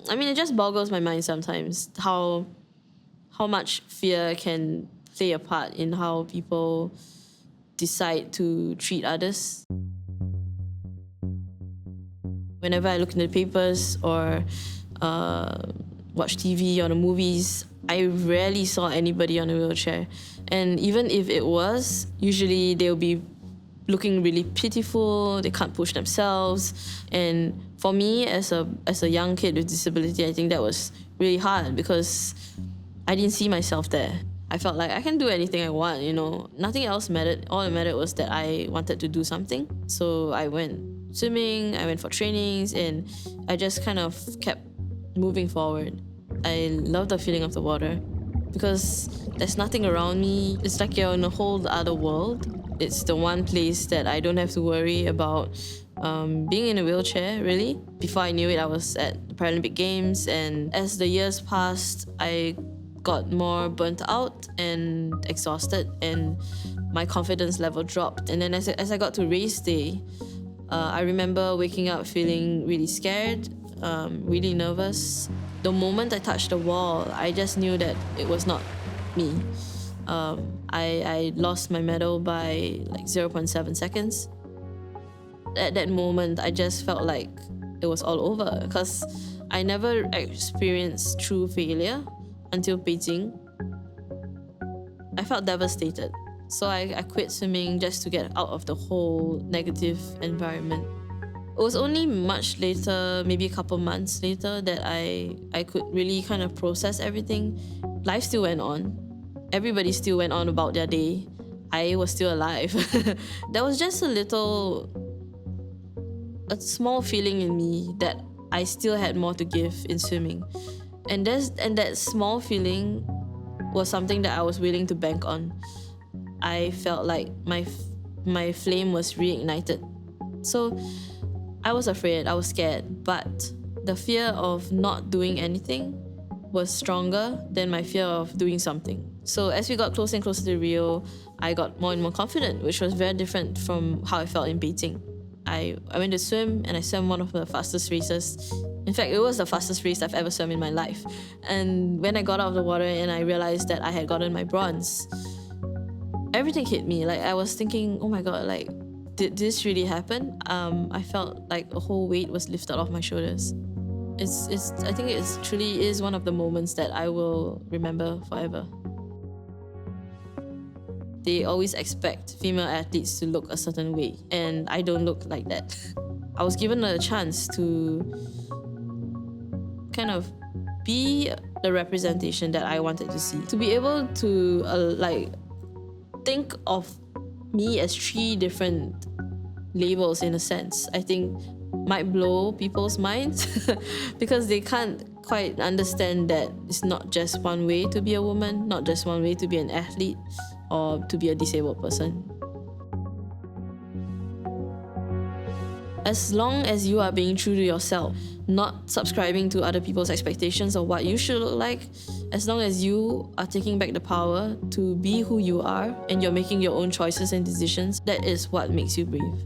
I mean, it just boggles my mind sometimes how much fear can play a part in how people decide to treat others. Whenever I look in the papers or watch TV or the movies, I rarely saw anybody on a wheelchair. And even if it was, usually they'll be looking really pitiful, they can't push themselves. And for me, as a young kid with disability, I think that was really hard because I didn't see myself there. I felt like I can do anything I want, Nothing else mattered. All that mattered was that I wanted to do something. So I went swimming, I went for trainings, and I just kind of kept moving forward. I love the feeling of the water because there's nothing around me. It's like you're in a whole other world. It's the one place that I don't have to worry about being in a wheelchair, really. Before I knew it, I was at the Paralympic Games, and as the years passed, I got more burnt out and exhausted, and my confidence level dropped. And then as I got to race day, I remember waking up feeling really scared, really nervous. The moment I touched the wall, I just knew that it was not me. I lost my medal by like 0.7 seconds. At that moment, I just felt like it was all over because I never experienced true failure until Beijing. I felt devastated. So I quit swimming just to get out of the whole negative environment. It was only much later, maybe a couple months later, that I could really kind of process everything. Life still went on. Everybody still went on about their day. I was still alive. There was just a small feeling in me that I still had more to give in swimming. And that small feeling was something that I was willing to bank on. I felt like my flame was reignited. So I was afraid, I was scared, but the fear of not doing anything was stronger than my fear of doing something. So as we got closer and closer to Rio, I got more and more confident, which was very different from how I felt in Beijing. I went to swim, and I swam one of the fastest races. In fact, it was the fastest race I've ever swum in my life. And when I got out of the water and I realized that I had gotten my bronze, everything hit me. Like, I was thinking, oh my God, like, did this really happen? I felt like a whole weight was lifted off my shoulders. I think it truly is one of the moments that I will remember forever. They always expect female athletes to look a certain way, and I don't look like that. I was given a chance to kind of be the representation that I wanted to see. To be able to think of me as 3 different labels, in a sense, I think might blow people's minds because they can't quite understand that it's not just one way to be a woman, not just one way to be an athlete or to be a disabled person. As long as you are being true to yourself, not subscribing to other people's expectations of what you should look like, as long as you are taking back the power to be who you are and you're making your own choices and decisions, that is what makes you brave.